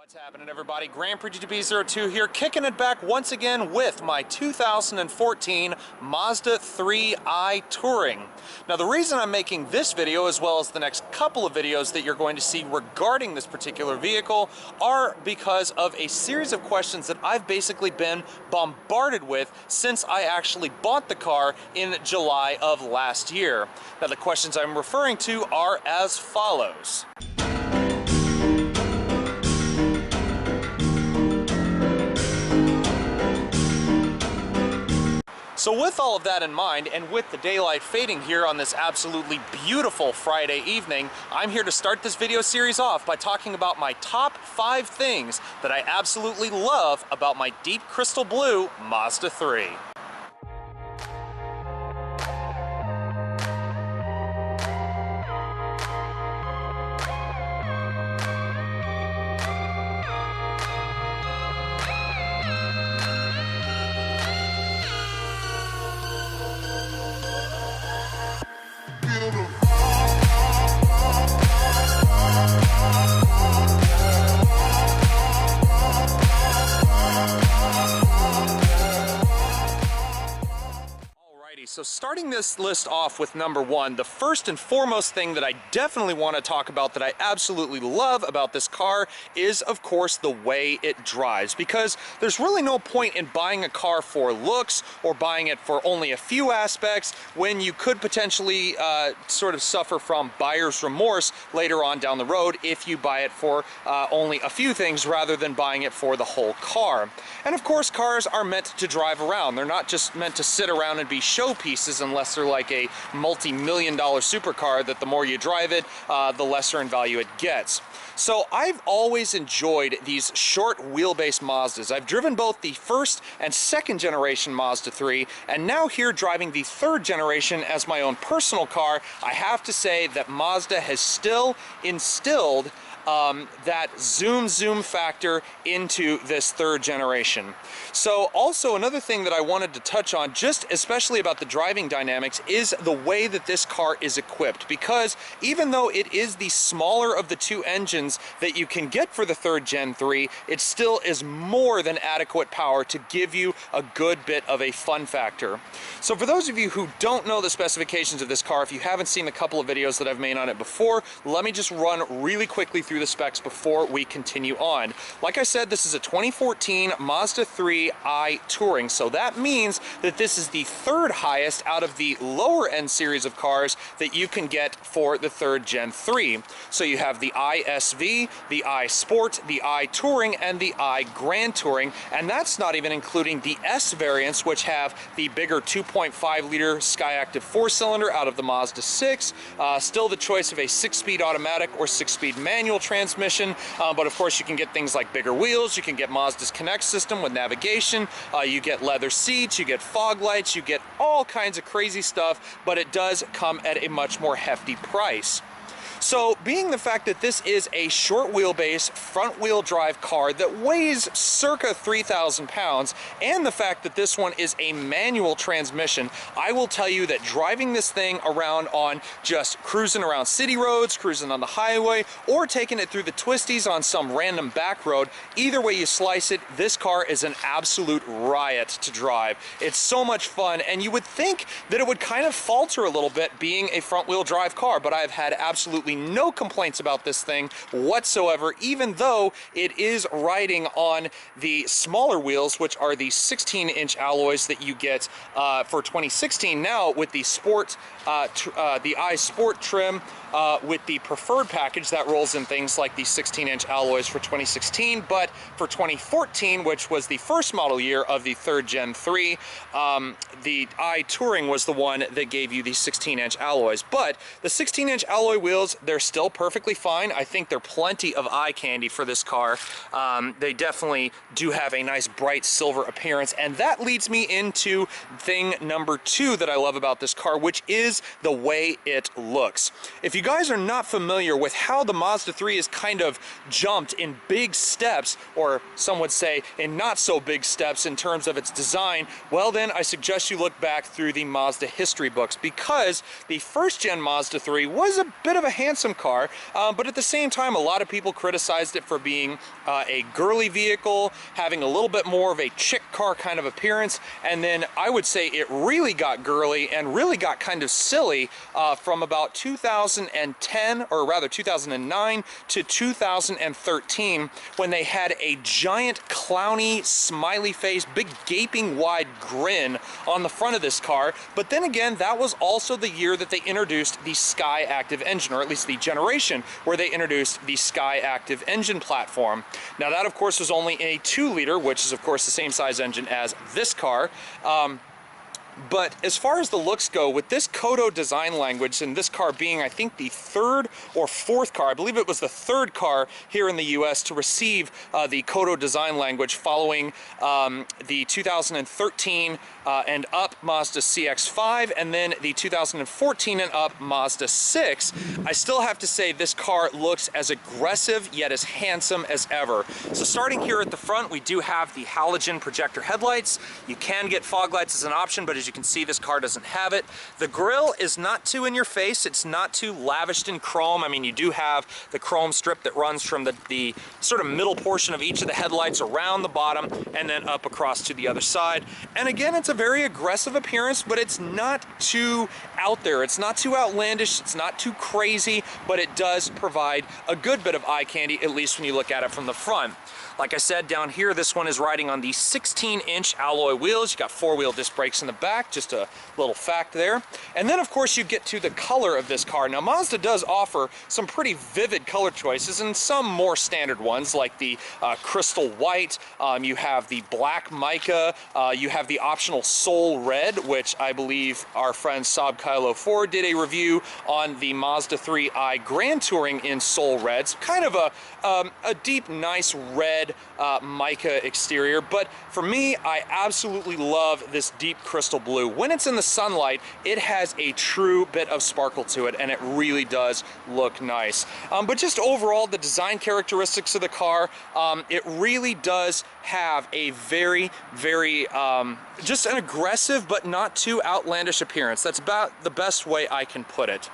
What's happening, everybody? Grand Prix GTB02 here, kicking it back once again with my 2014 Mazda 3i Touring. Now, the reason I'm making this video, as well as the next couple of videos that you're going to see regarding this particular vehicle, are because of a series of questions that I've basically been bombarded with since I actually bought the car in July of last year. Now, the questions I'm referring to are as follows. So with all of that in mind, and with the daylight fading here on this absolutely beautiful Friday evening, I'm here to start this video series off by talking about my top 5 things that I absolutely love about my deep crystal blue Mazda 3. So starting this list off with number 1, the first and foremost thing that I definitely want to talk about that I absolutely love about this car is, of course, the way it drives. Because there's really no point in buying a car for looks or buying it for only a few aspects when you could potentially sort of suffer from buyer's remorse later on down the road if you buy it for only a few things rather than buying it for the whole car. And of course, cars are meant to drive around. They're not just meant to sit around and be showpieces, unless they're like a multi-million-dollar supercar that the more you drive it, the lesser in value it gets. So I've always enjoyed these short wheelbase Mazdas. I've driven both the first and second generation Mazda 3, and now here driving the third generation as my own personal car, I have to say that Mazda has still instilled that zoom factor into this third generation. So also another thing that I wanted to touch on, just especially about the driving dynamics, is the way that this car is equipped. Because even though it is the smaller of the two engines that you can get for the third Gen 3, it still is more than adequate power to give you a good bit of a fun factor. So for those of you who don't know the specifications of this car, if you haven't seen the couple of videos that I've made on it before, let me just run really quickly through the specs before we continue on. Like I said, this is a 2014 Mazda 3i Touring, so that means that this is the third highest out of the lower end series of cars that you can get for the third Gen 3. So you have the iSV, the iSport, the iTouring, and the iGrand Touring, and that's not even including the S variants, which have the bigger 2.5 liter Skyactiv 4-cylinder out of the Mazda 6, still the choice of a 6-speed automatic or 6-speed manual transmission, but of course you can get things like bigger wheels, you can get Mazda's Connect system with navigation, you get leather seats, you get fog lights, you get all kinds of crazy stuff, but it does come at a much more hefty price. So, being the fact that this is a short wheelbase, front wheel drive car that weighs circa 3,000 pounds, and the fact that this one is a manual transmission, I will tell you that driving this thing around on just cruising around city roads, cruising on the highway, or taking it through the twisties on some random back road, either way you slice it, this car is an absolute riot to drive. It's so much fun, and you would think that it would kind of falter a little bit being a front wheel drive car, but I've had absolutely no complaints about this thing whatsoever, even though it is riding on the smaller wheels, which are the 16-inch alloys that you get for 2016 now with the Sport, the iSport trim with the preferred package that rolls in things like the 16-inch alloys for 2016, but for 2014, which was the first model year of the third Gen 3, the iTouring was the one that gave you the 16-inch alloys. But the 16-inch alloy wheels, they're still perfectly fine. I think they're plenty of eye candy for this car. They definitely do have a nice bright silver appearance, and that leads me into thing number 2 that I love about this car, which is the way it looks. If you guys are not familiar with how the Mazda 3 is kind of jumped in big steps, or some would say in not so big steps in terms of its design, well then I suggest you look back through the Mazda history books, because the first gen Mazda 3 was a bit of a handsome car, but at the same time, a lot of people criticized it for being a girly vehicle, having a little bit more of a chick car kind of appearance, and then I would say it really got girly and really got kind of silly from about 2010, or rather 2009 to 2013, when they had a giant clowny smiley face, big gaping wide grin on the front of this car. But then again, that was also the year that they introduced the Skyactiv engine, or at least the generation where they introduced the Skyactiv engine platform. Now that of course was only a 2-liter, which is of course the same size engine as this car. But as far as the looks go, with this Kodo design language, and this car being, I think, the 3rd or 4th car, I believe it was the 3rd car here in the US to receive the Kodo design language, following the 2013 and up Mazda CX-5, and then the 2014 and up Mazda 6, I still have to say this car looks as aggressive yet as handsome as ever. So starting here at the front, we do have the halogen projector headlights. You can get fog lights as an option, but as you can see, this car doesn't have it. The grille is not too in your face. It's not too lavished in chrome. I mean, you do have the chrome strip that runs from the sort of middle portion of each of the headlights around the bottom and then up across to the other side. And again, it's a very aggressive appearance, but it's not too out there. It's not too outlandish. It's not too crazy, but it does provide a good bit of eye candy, at least when you look at it from the front. Like I said, down here, this one is riding on the 16-inch alloy wheels. You got 4-wheel disc brakes in the back, just a little fact there. And then, of course, you get to the color of this car. Now, Mazda does offer some pretty vivid color choices and some more standard ones, like the crystal white. You have the black mica. You have the optional soul red, which I believe our friend Saab Kylo 4 did a review on the Mazda 3i Grand Touring in soul red. So kind of a deep, nice red mica exterior, but for me, I absolutely love this deep crystal blue. When it's in the sunlight, it has a true bit of sparkle to it, and it really does look nice. But just overall, the design characteristics of the car, it really does have a very, very, just an aggressive but not too outlandish appearance. That's about the best way I can put it.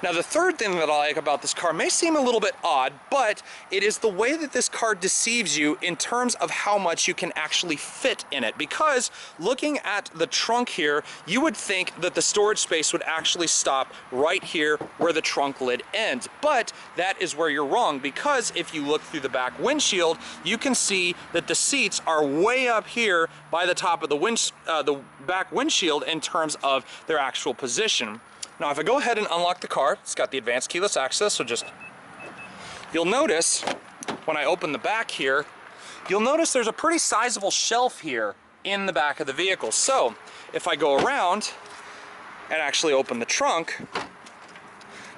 Now, the third thing that I like about this car may seem a little bit odd, but it is the way that this car deceives you in terms of how much you can actually fit in it. Because looking at the trunk here, you would think that the storage space would actually stop right here where the trunk lid ends. But that is where you're wrong, because if you look through the back windshield, you can see that the seats are way up here by the top of the back windshield in terms of their actual position. Now, if I go ahead and unlock the car, it's got the advanced keyless access, so you'll notice when I open the back here, you'll notice there's a pretty sizable shelf here in the back of the vehicle. So if I go around and actually open the trunk,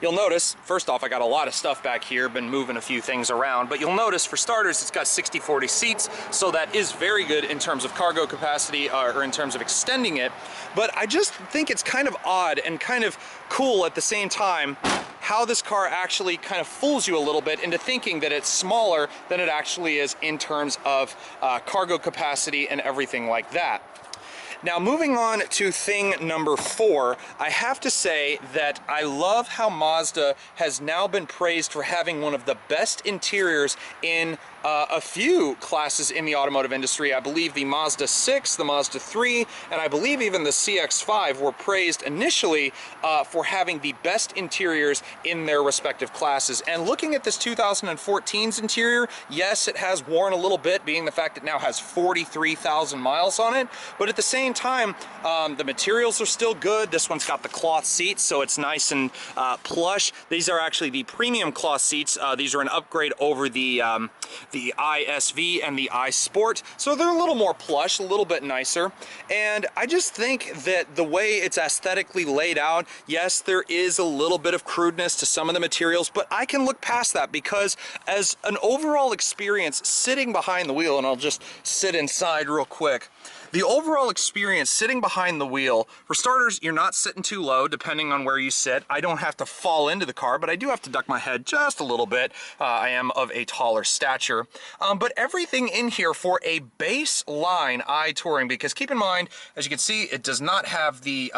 you'll notice, first off, I got a lot of stuff back here, been moving a few things around, but you'll notice for starters, it's got 60/40 seats, so that is very good in terms of cargo capacity, or in terms of extending it. But I just think it's kind of odd and kind of cool at the same time how this car actually kind of fools you a little bit into thinking that it's smaller than it actually is in terms of cargo capacity and everything like that. Now, moving on to thing number 4, I have to say that I love how Mazda has now been praised for having one of the best interiors in a few classes in the automotive industry. I believe the Mazda 6, the Mazda 3, and I believe even the CX-5 were praised initially for having the best interiors in their respective classes. And looking at this 2014's interior, yes, it has worn a little bit, being the fact it now has 43,000 miles on it, but at the same time, the materials are still good. This one's got the cloth seats, so it's nice and plush. These are actually the premium cloth seats. These are an upgrade over the iSV and the iSport, so they're a little more plush, a little bit nicer. And I just think that the way it's aesthetically laid out, yes, there is a little bit of crudeness to some of the materials, but I can look past that, because as an overall experience sitting behind the wheel, and I'll just sit inside real quick, The overall experience sitting behind the wheel, for starters, you're not sitting too low depending on where you sit. I don't have to fall into the car, but I do have to duck my head just a little bit. I am of a taller stature. But everything in here for a baseline iTouring, because keep in mind, as you can see, it does not have the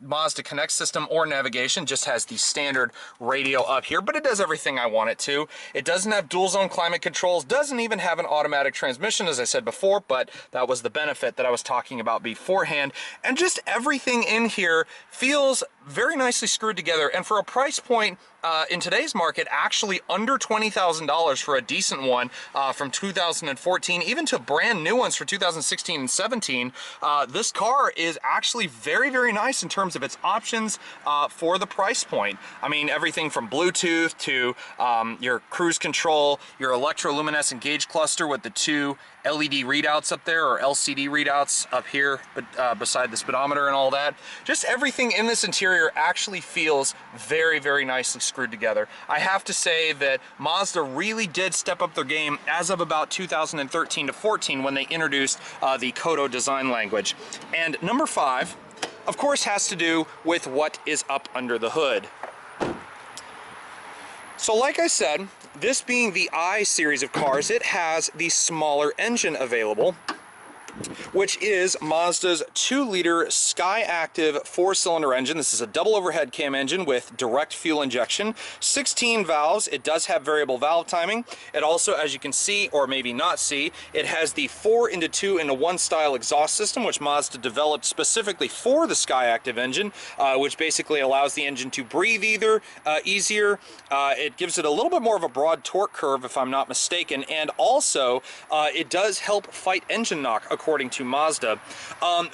Mazda Connect system or navigation, just has the standard radio up here, but it does everything I want it to. It doesn't have dual zone climate controls, doesn't even have an automatic transmission, as I said before, but that was the benefit that I was talking about beforehand. And just everything in here feels very nicely screwed together, and for a price point in today's market, actually under $20,000 for a decent one from 2014, even to brand new ones for 2016 and 17. This car is actually very, very nice in terms of its options for the price point. I mean, everything from Bluetooth to your cruise control, your electroluminescent gauge cluster with the two LED readouts up there, or LCD readouts up here, but beside the speedometer and all that. Just everything in this interior actually feels very, very nicely screwed together. I have to say that Mazda really did step up their game as of about 2013 to 14 when they introduced the Kodo design language. And number 5, of course, has to do with what is up under the hood. So like I said, this being the I series of cars, it has the smaller engine available, which is Mazda's 2-liter Skyactiv 4-cylinder engine. This is a double overhead cam engine with direct fuel injection, 16 valves. It does have variable valve timing. It also, as you can see, or maybe not see, it has the 4-into-2-into-1 style exhaust system, which Mazda developed specifically for the Skyactiv engine, which basically allows the engine to breathe easier. It gives it a little bit more of a broad torque curve, if I'm not mistaken, and also it does help fight engine knock, according to Mazda.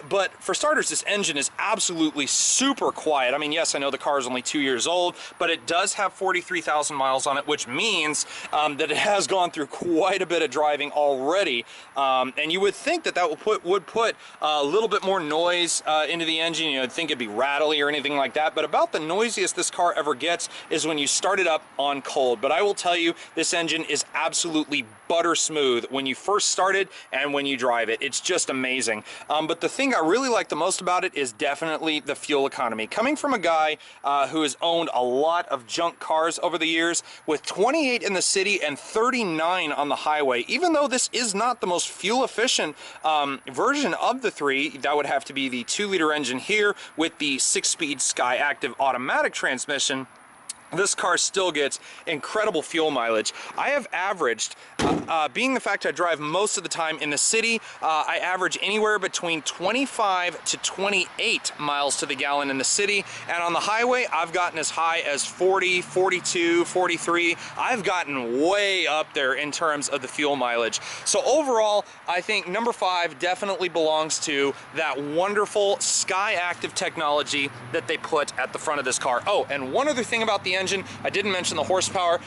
But for starters, this engine is absolutely super quiet. I mean, yes, I know the car is only 2 years old, but it does have 43,000 miles on it, which means that it has gone through quite a bit of driving already. And you would think that that would put a little bit more noise into the engine. You would think it'd be rattly or anything like that, but about the noisiest this car ever gets is when you start it up on cold. But I will tell you, this engine is absolutely butter smooth when you first start it and when you drive it. It's just amazing. But the thing I really like the most about it is definitely the fuel economy. Coming from a guy who has owned a lot of junk cars over the years, with 28 in the city and 39 on the highway, even though this is not the most fuel efficient version of the three, that would have to be the 2-liter engine here with the 6-speed Skyactiv automatic transmission. This car still gets incredible fuel mileage. I have averaged, being the fact I drive most of the time in the city, I average anywhere between 25 to 28 miles to the gallon in the city, and on the highway I've gotten as high as 40, 42, 43. I've gotten way up there in terms of the fuel mileage. So overall, I think number 5 definitely belongs to that wonderful Skyactiv technology that they put at the front of this car. Oh, and one other thing about the engine, I didn't mention the horsepower.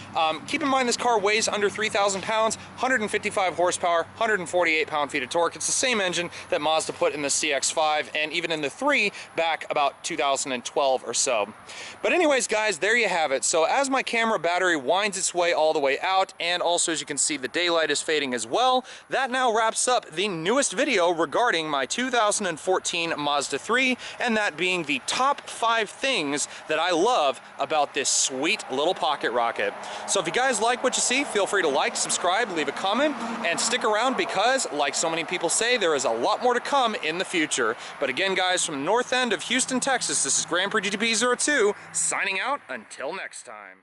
Keep in mind this car weighs under 3,000 pounds, 155 horsepower, 148 pound-feet of torque. It's the same engine that Mazda put in the CX-5 and even in the 3 back about 2012 or so. But anyways, guys, there you have it. So as my camera battery winds its way all the way out, and also as you can see the daylight is fading as well, that now wraps up the newest video regarding my 2014 Mazda 3, and that being the top 5 things that I love about this sweet little pocket rocket. So if you guys like what you see, feel free to like, subscribe, leave a comment, and stick around because, like so many people say, there is a lot more to come in the future. But again, guys, from the north end of Houston, Texas, this is Grand Prix GTP 02, signing out until next time.